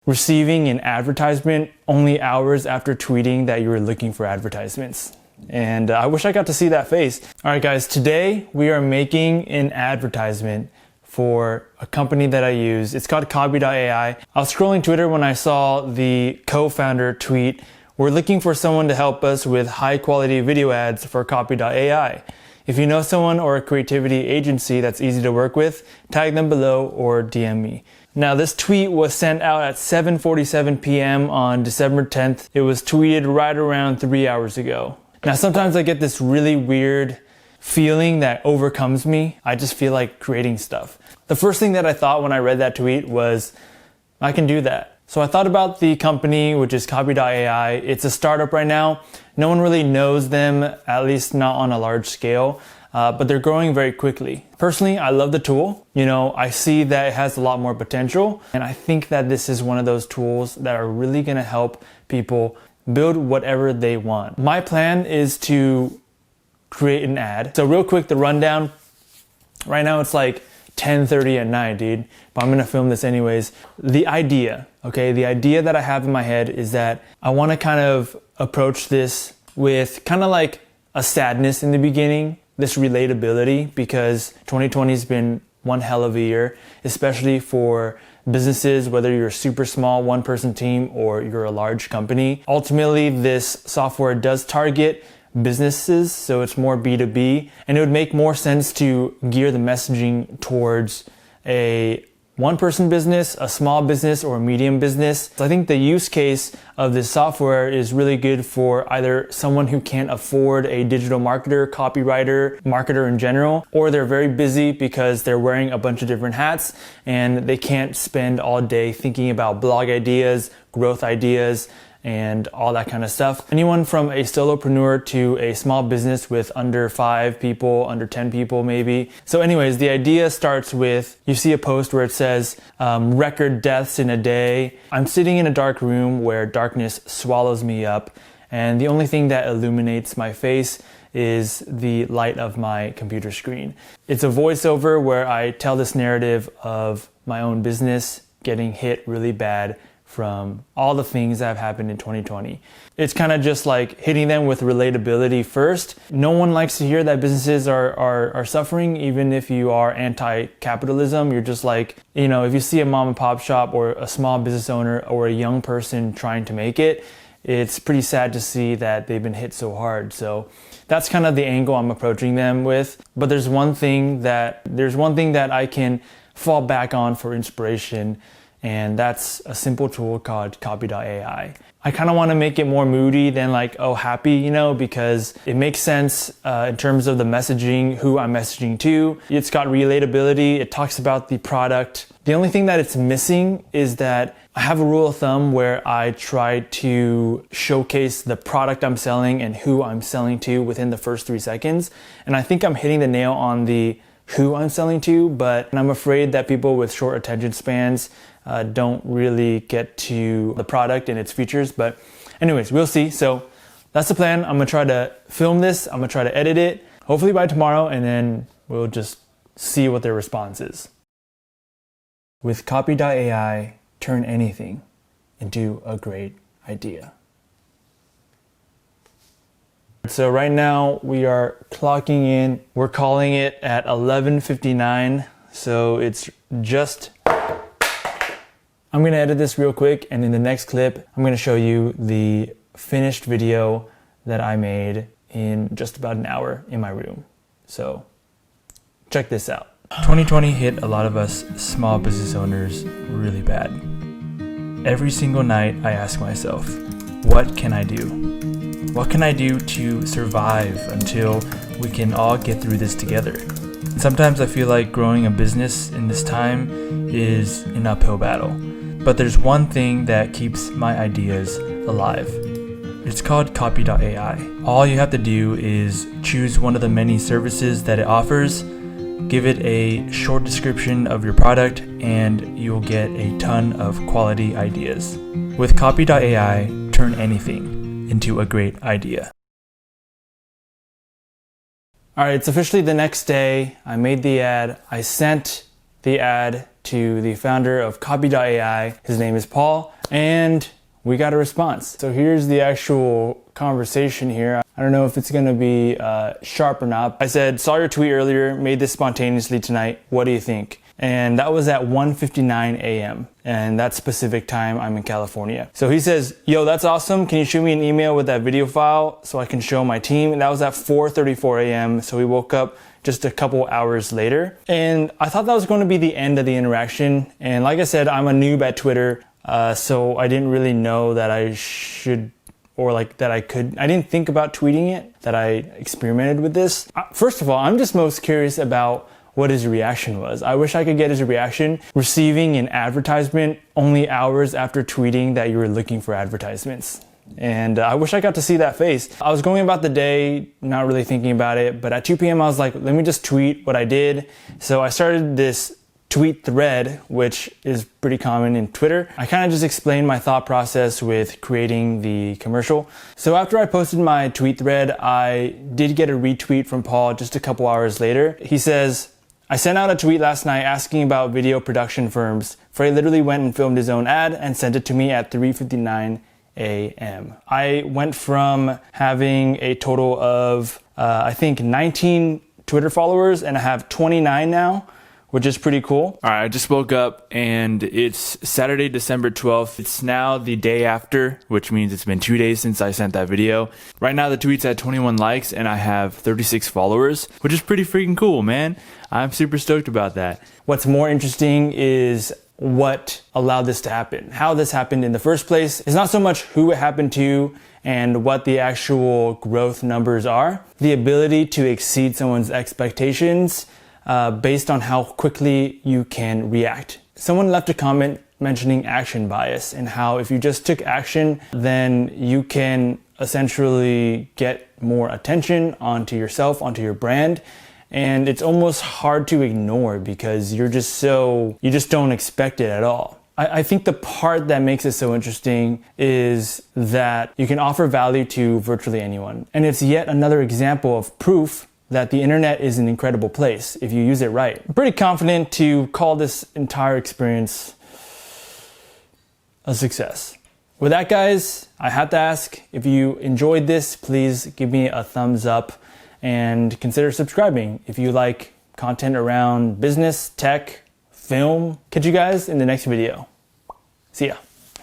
receiving an advertisement only hours after tweeting that you were looking for advertisements. And I wish I got to see that face. All right, guys, today we are making an advertisement for a company that I use. It's called Copy.ai. I was scrolling Twitter when I saw the co-founder tweet, "We're looking for someone to help us with high quality video ads for Copy.ai. If you know someone or a creativity agency that's easy to work with, tag them below or DM me." Now, this tweet was sent out at 7:47 p.m. on December 10th. It was tweeted right around 3 hours ago. Now, sometimes I get this really weird feeling that overcomes me. I just feel like creating stuff. The first thing that I thought when I read that tweet was, I can do that. So I thought about the company, which is Copy.ai. It's a startup right now. No one really knows them, at least not on a large scale, but they're growing very quickly. Personally, I love the tool. I see that it has a lot more potential, and I think that this is one of those tools that are really gonna help people build whatever they want. My plan is to create an ad. So real quick, the rundown. Right now it's like 10:30 at night, dude, but I'm gonna film this anyways. The idea that I have in my head is that I wanna kind of approach this with kind of like a sadness in the beginning, this relatability, because 2020 has been one hell of a year, especially for businesses, whether you're a super small one-person team or you're a large company. Ultimately, this software does target businesses, so it's more B2B, and it would make more sense to gear the messaging towards a one-person business, a small business, or a medium business. So I think the use case of this software is really good for either someone who can't afford a digital marketer, copywriter, marketer in general, or they're very busy because they're wearing a bunch of different hats and they can't spend all day thinking about blog ideas, growth ideas, and all that kind of stuff. Anyone from a solopreneur to a small business with under 5 people, under 10 people maybe. So anyways, the idea starts with, you see a post where it says, record deaths in a day. I'm sitting in a dark room where darkness swallows me up, and the only thing that illuminates my face is the light of my computer screen. It's a voiceover where I tell this narrative of my own business getting hit really bad from all the things that have happened in 2020. It's kind of just like hitting them with relatability first. No one likes to hear that businesses are suffering, even if you are anti-capitalism. You're just like, if you see a mom and pop shop or a small business owner or a young person trying to make it, it's pretty sad to see that they've been hit so hard. So that's kind of the angle I'm approaching them with. But there's one thing that I can fall back on for inspiration, and that's a simple tool called Copy.ai. I kind of want to make it more moody than like, oh, happy, because it makes sense in terms of the messaging, who I'm messaging to. It's got relatability. It talks about the product. The only thing that it's missing is that I have a rule of thumb where I try to showcase the product I'm selling and who I'm selling to within the first 3 seconds. And I think I'm hitting the nail on the who I'm selling to, but I'm afraid that people with short attention spans don't really get to the product and its features. But anyways, we'll see. So that's the plan. I'm gonna try to film this. I'm gonna try to edit it, hopefully by tomorrow, and then we'll just see what their response is. With Copy.ai, turn anything into a great idea. So right now we are clocking in. We're calling it at 11:59. So it's just, I'm gonna edit this real quick, and in the next clip, I'm gonna show you the finished video that I made in just about an hour in my room. So check this out. 2020 hit a lot of us small business owners really bad. Every single night I ask myself, what can I do? What can I do to survive until we can all get through this together? Sometimes I feel like growing a business in this time is an uphill battle. But there's one thing that keeps my ideas alive. It's called Copy.ai. All you have to do is choose one of the many services that it offers, give it a short description of your product, and you'll get a ton of quality ideas. With Copy.ai, turn anything into a great idea. All right, it's officially the next day. I made the ad. I sent the ad to the founder of Copy.ai. His name is Paul, and we got a response. So here's the actual conversation here. I don't know if it's gonna be sharp or not. I said, saw your tweet earlier, made this spontaneously tonight. What do you think? And that was at 1:59 a.m. and that's Pacific time. I'm in California. So he says, yo, that's awesome. Can you shoot me an email with that video file so I can show my team? And that was at 4:34 a.m. So we woke up just a couple hours later. And I thought that was going to be the end of the interaction. And like I said, I'm a noob at Twitter. So I didn't really know that I should, or like that I could. I didn't think about tweeting it, that I experimented with this. First of all, I'm just most curious about what his reaction was. I wish I could get his reaction. Receiving an advertisement only hours after tweeting that you were looking for advertisements. And I wish I got to see that face. I was going about the day, not really thinking about it, but at 2 p.m. I was like, let me just tweet what I did. So I started this tweet thread, which is pretty common in Twitter. I kind of just explained my thought process with creating the commercial. So after I posted my tweet thread, I did get a retweet from Paul just a couple hours later. He says, I sent out a tweet last night asking about video production firms. Frey literally went and filmed his own ad and sent it to me at 3:59 a.m. I went from having a total of, I think 19 Twitter followers, and I have 29 now, which is pretty cool. All right, I just woke up and it's Saturday, December 12th. It's now the day after, which means it's been 2 days since I sent that video. Right now the tweet's at 21 likes and I have 36 followers, which is pretty freaking cool, man. I'm super stoked about that. What's more interesting is what allowed this to happen. How this happened in the first place is not so much who it happened to and what the actual growth numbers are. The ability to exceed someone's expectations based on how quickly you can react. Someone left a comment mentioning action bias and how if you just took action, then you can essentially get more attention onto yourself, onto your brand. And it's almost hard to ignore because you just don't expect it at all. I think the part that makes it so interesting is that you can offer value to virtually anyone. And it's yet another example of proof that the internet is an incredible place if you use it right. I'm pretty confident to call this entire experience a success. With that, guys, I have to ask, if you enjoyed this, please give me a thumbs up and consider subscribing if you like content around business, tech, film. Catch you guys in the next video. See ya.